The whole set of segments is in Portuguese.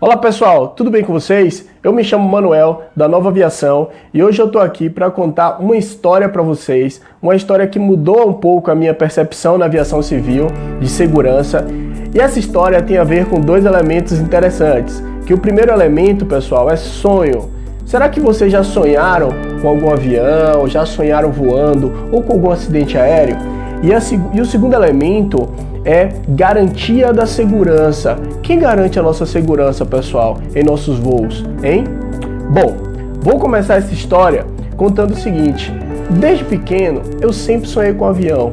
Olá pessoal, tudo bem com vocês? Eu me chamo Manuel, da Nova Aviação, e hoje eu estou aqui para contar uma história para vocês, uma história que mudou um pouco a minha percepção na aviação civil, de segurança, e essa história tem a ver com dois elementos interessantes, que o primeiro elemento, pessoal, é sonho. Será que vocês já sonharam com algum avião, já sonharam voando ou com algum acidente aéreo? E o segundo elemento é garantia da segurança. Quem garante a nossa segurança, pessoal, em nossos voos, hein? Bom, vou começar essa história contando o seguinte. Desde pequeno, eu sempre sonhei com avião.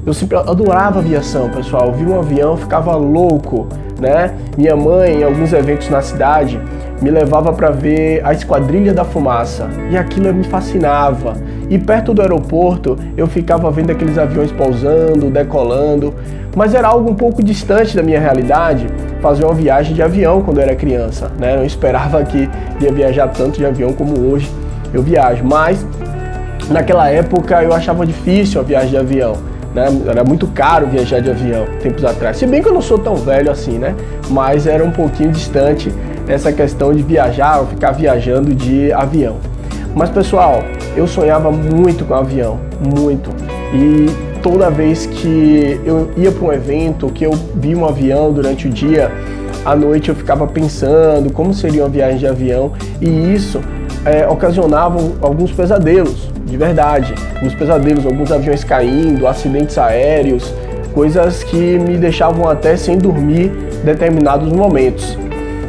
Eu sempre adorava aviação, pessoal. Eu vi um avião, ficava louco, né? Minha mãe, em alguns eventos na cidade, me levava para ver a Esquadrilha da Fumaça. E aquilo me fascinava. E perto do aeroporto, eu ficava vendo aqueles aviões pousando, decolando. Mas era algo um pouco distante da minha realidade, fazer uma viagem de avião quando eu era criança, né? Eu não esperava que ia viajar tanto de avião como hoje eu viajo. Mas, naquela época, eu achava difícil a viagem de avião, né? Era muito caro viajar de avião, tempos atrás. Se bem que eu não sou tão velho assim, né? Mas era um pouquinho distante essa questão de viajar ou ficar viajando de avião. Mas, pessoal, eu sonhava muito com avião, muito. E toda vez que eu ia para um evento, que eu via um avião durante o dia, à noite eu ficava pensando como seria uma viagem de avião, e isso ocasionava alguns pesadelos, de verdade. Alguns pesadelos, alguns aviões caindo, acidentes aéreos, coisas que me deixavam até sem dormir em determinados momentos.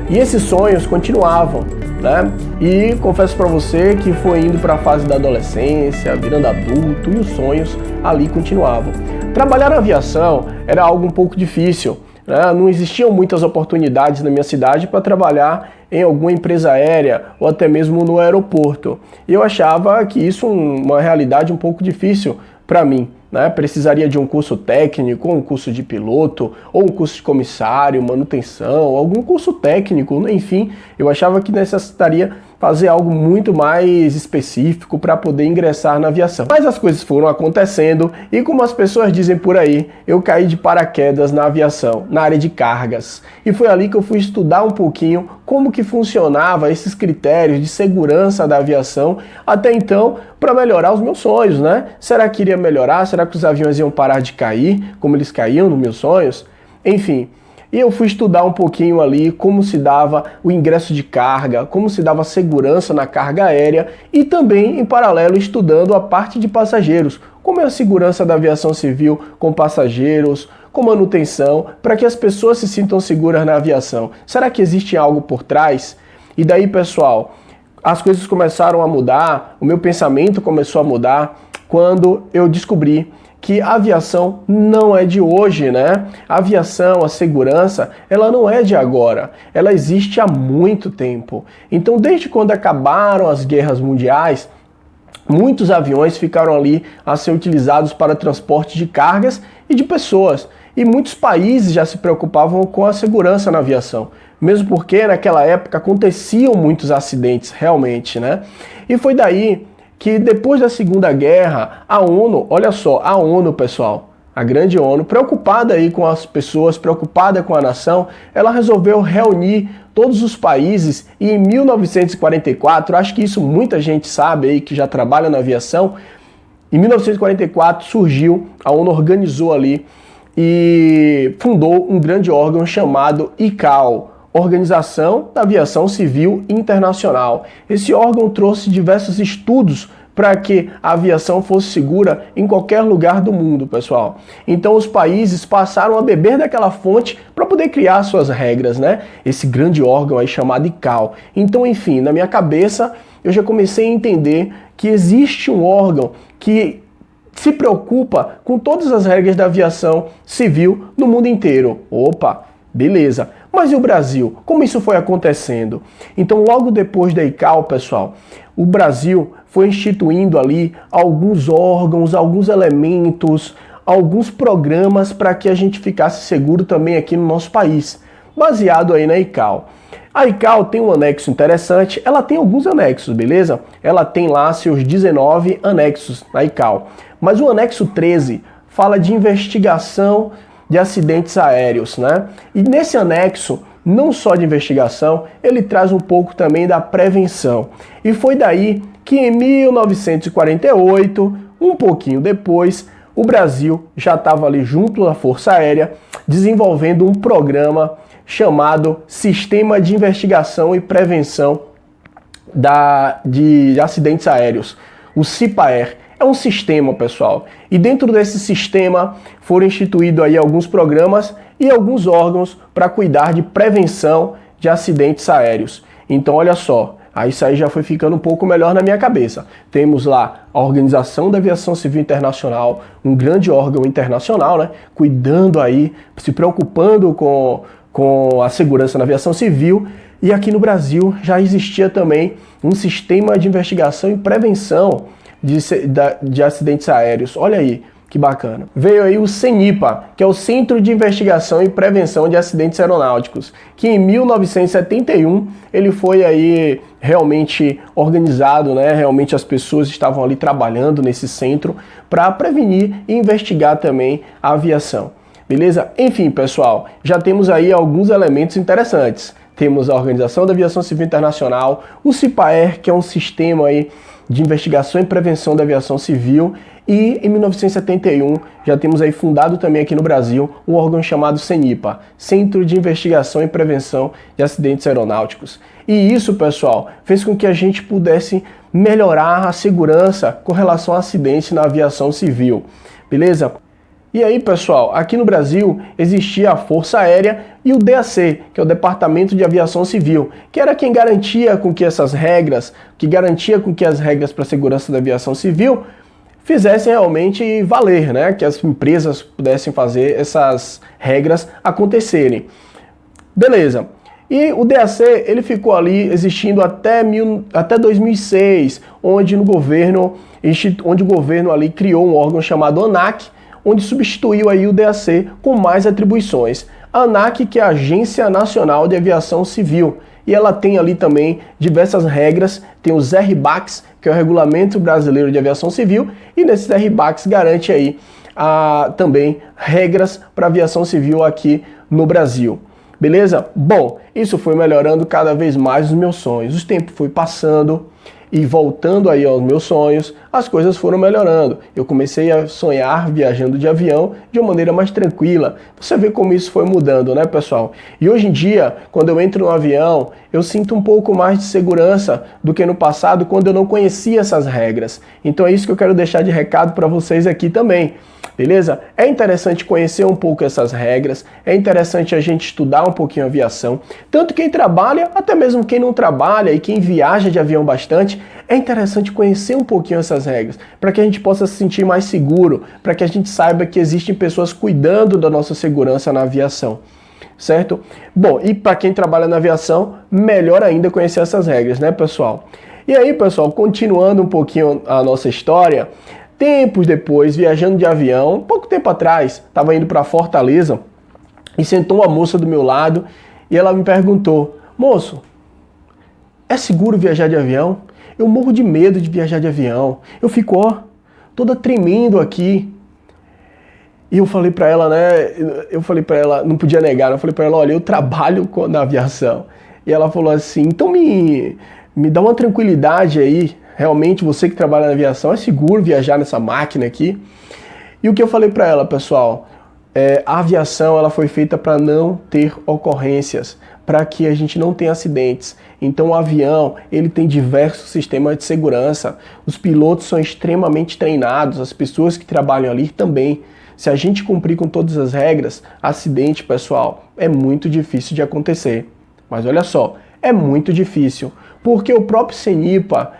E esses sonhos continuavam, né? E confesso para você que foi indo para a fase da adolescência, virando adulto, e os sonhos ali continuavam. Trabalhar na aviação era algo um pouco difícil, né? Não existiam muitas oportunidades na minha cidade para trabalhar em alguma empresa aérea ou até mesmo no aeroporto. E eu achava que isso uma realidade um pouco difícil para mim, né? Precisaria de um curso técnico, ou um curso de piloto, ou um curso de comissário, manutenção, algum curso técnico, enfim, eu achava que necessitaria fazer algo muito mais específico para poder ingressar na aviação. Mas as coisas foram acontecendo e, como as pessoas dizem por aí, eu caí de paraquedas na aviação, na área de cargas. E foi ali que eu fui estudar um pouquinho como que funcionava esses critérios de segurança da aviação até então, para melhorar os meus sonhos, né? Será que iria melhorar? Será que os aviões iam parar de cair, como eles caíam nos meus sonhos? Enfim, e eu fui estudar um pouquinho ali como se dava o ingresso de carga, como se dava a segurança na carga aérea e também, em paralelo, estudando a parte de passageiros, como é a segurança da aviação civil com passageiros, com manutenção, para que as pessoas se sintam seguras na aviação. Será que existe algo por trás? E daí, pessoal, as coisas começaram a mudar, o meu pensamento começou a mudar quando eu descobri que a aviação não é de hoje, né? A aviação, a segurança, ela não é de agora. Ela existe há muito tempo. Então, desde quando acabaram as guerras mundiais, muitos aviões ficaram ali a ser utilizados para transporte de cargas e de pessoas. E muitos países já se preocupavam com a segurança na aviação. Mesmo porque naquela época aconteciam muitos acidentes, realmente, né? E foi daí que depois da Segunda Guerra, a ONU, olha só, a ONU, pessoal, a grande ONU, preocupada aí com as pessoas, preocupada com a nação, ela resolveu reunir todos os países e em 1944, acho que isso muita gente sabe aí que já trabalha na aviação, em 1944 surgiu, a ONU organizou ali e fundou um grande órgão chamado ICAO, Organização da Aviação Civil Internacional. Esse órgão trouxe diversos estudos para que a aviação fosse segura em qualquer lugar do mundo, pessoal. Então os países passaram a beber daquela fonte para poder criar suas regras, né? Esse grande órgão aí chamado ICAO. Então, enfim, na minha cabeça eu já comecei a entender que existe um órgão que se preocupa com todas as regras da aviação civil no mundo inteiro. Opa, beleza. Mas e o Brasil? Como isso foi acontecendo? Então, logo depois da ICAO, pessoal, o Brasil foi instituindo ali alguns órgãos, alguns elementos, alguns programas para que a gente ficasse seguro também aqui no nosso país, baseado aí na ICAO. A ICAO tem um anexo interessante, ela tem alguns anexos, beleza? Ela tem lá seus 19 anexos na ICAO, mas o anexo 13 fala de investigação de acidentes aéreos, né? E nesse anexo não só de investigação, ele traz um pouco também da prevenção. E foi daí que em 1948, um pouquinho depois, o Brasil já estava ali junto à Força Aérea, desenvolvendo um programa chamado Sistema de Investigação e Prevenção de Acidentes Aéreos, o CIPAER. É um sistema, pessoal, e dentro desse sistema foram instituídos aí alguns programas e alguns órgãos para cuidar de prevenção de acidentes aéreos. Então, olha só, isso aí já foi ficando um pouco melhor na minha cabeça. Temos lá a Organização da Aviação Civil Internacional, um grande órgão internacional, né, cuidando aí, se preocupando com a segurança na aviação civil. E aqui no Brasil já existia também um sistema de investigação e prevenção de acidentes aéreos. Olha aí, que bacana. Veio aí o CENIPA, que é o Centro de Investigação e Prevenção de Acidentes Aeronáuticos, que em 1971 ele foi aí realmente organizado, né? Realmente as pessoas estavam ali trabalhando nesse centro para prevenir e investigar também a aviação. Beleza? Enfim, pessoal, já temos aí alguns elementos interessantes. Temos a Organização da Aviação Civil Internacional, o CIPAER, que é um sistema aí de investigação e prevenção da aviação civil, e em 1971 já temos aí fundado também aqui no Brasil um órgão chamado CENIPA, Centro de Investigação e Prevenção de Acidentes Aeronáuticos. E isso, pessoal, fez com que a gente pudesse melhorar a segurança com relação a acidentes na aviação civil, beleza? E aí, pessoal, aqui no Brasil existia a Força Aérea e o DAC, que é o Departamento de Aviação Civil, que era quem garantia com que as regras para a segurança da aviação civil fizessem realmente valer, né? Que as empresas pudessem fazer essas regras acontecerem. Beleza. E o DAC, ele ficou ali existindo até 2006, onde o governo ali criou um órgão chamado ANAC, onde substituiu aí o DAC com mais atribuições. A ANAC, que é a Agência Nacional de Aviação Civil, e ela tem ali também diversas regras, tem os RBACs, que é o Regulamento Brasileiro de Aviação Civil, e nesses RBACs garante aí também regras para aviação civil aqui no Brasil. Beleza? Bom, isso foi melhorando cada vez mais os meus sonhos. O tempo foi passando e voltando aí aos meus sonhos, as coisas foram melhorando. Eu comecei a sonhar viajando de avião de uma maneira mais tranquila. Você vê como isso foi mudando, né, pessoal? E hoje em dia, quando eu entro no avião, eu sinto um pouco mais de segurança do que no passado, quando eu não conhecia essas regras. Então é isso que eu quero deixar de recado para vocês aqui também. Beleza? É interessante conhecer um pouco essas regras, é interessante a gente estudar um pouquinho a aviação. Tanto quem trabalha, até mesmo quem não trabalha e quem viaja de avião bastante, é interessante conhecer um pouquinho essas regras, para que a gente possa se sentir mais seguro, para que a gente saiba que existem pessoas cuidando da nossa segurança na aviação. Certo? Bom, e para quem trabalha na aviação, melhor ainda conhecer essas regras, né, pessoal? E aí, pessoal, continuando um pouquinho a nossa história, tempos depois, viajando de avião, pouco tempo atrás, estava indo para Fortaleza e sentou uma moça do meu lado e ela me perguntou: moço, é seguro viajar de avião? Eu morro de medo de viajar de avião. Eu fico, toda tremendo aqui. E eu falei para ela, não podia negar, eu falei para ela, olha, eu trabalho na aviação. E ela falou assim, então me dá uma tranquilidade aí. Realmente, você que trabalha na aviação, é seguro viajar nessa máquina aqui? E o que eu falei para ela, pessoal, a aviação ela foi feita para não ter ocorrências, para que a gente não tenha acidentes. Então o avião ele tem diversos sistemas de segurança, os pilotos são extremamente treinados, as pessoas que trabalham ali também. Se a gente cumprir com todas as regras, acidente, pessoal, é muito difícil de acontecer. Mas olha só, é muito difícil, porque o próprio CENIPA,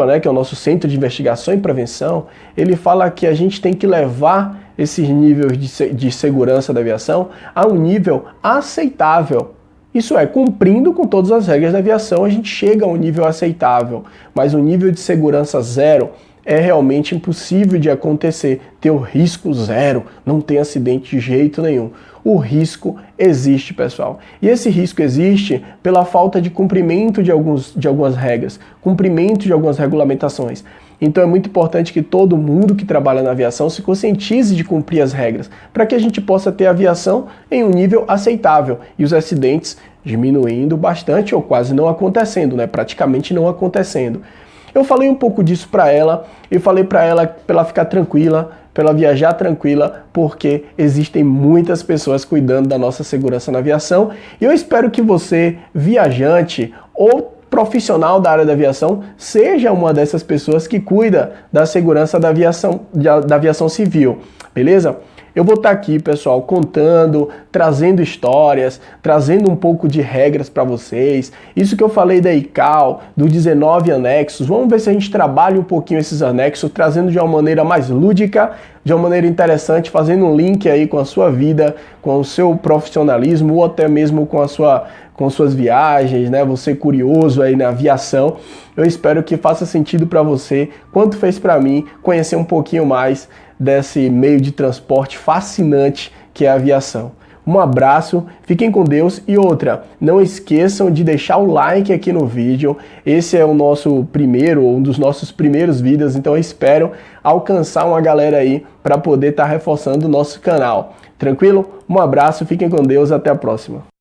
né, que é o nosso Centro de Investigação e Prevenção, ele fala que a gente tem que levar esses níveis de segurança da aviação a um nível aceitável. Isso é, cumprindo com todas as regras da aviação, a gente chega a um nível aceitável, mas um nível de segurança zero é realmente impossível de acontecer, ter o risco zero, não tem acidente de jeito nenhum. O risco existe, pessoal. E esse risco existe pela falta de cumprimento de algumas regras, cumprimento de algumas regulamentações. Então é muito importante que todo mundo que trabalha na aviação se conscientize de cumprir as regras, para que a gente possa ter a aviação em um nível aceitável e os acidentes diminuindo bastante ou quase não acontecendo, né? Praticamente não acontecendo. Eu falei um pouco disso para ela, eu falei para ela ficar tranquila, para ela viajar tranquila, porque existem muitas pessoas cuidando da nossa segurança na aviação. E eu espero que você, viajante ou profissional da área da aviação, seja uma dessas pessoas que cuida da segurança da aviação civil, beleza? Eu vou estar aqui, pessoal, contando, trazendo histórias, trazendo um pouco de regras para vocês. Isso que eu falei da ICAO, dos 19 anexos, vamos ver se a gente trabalha um pouquinho esses anexos, trazendo de uma maneira mais lúdica, de uma maneira interessante, fazendo um link aí com a sua vida, com o seu profissionalismo ou até mesmo com suas viagens, né? Você curioso aí na aviação. Eu espero que faça sentido para você, quanto fez para mim, conhecer um pouquinho mais desse meio de transporte fascinante que é a aviação. Um abraço, fiquem com Deus e outra, não esqueçam de deixar o like aqui no vídeo. Esse é o nosso primeiro, um dos nossos primeiros vídeos, então eu espero alcançar uma galera aí para poder estar reforçando o nosso canal. Tranquilo? Um abraço, fiquem com Deus, até a próxima.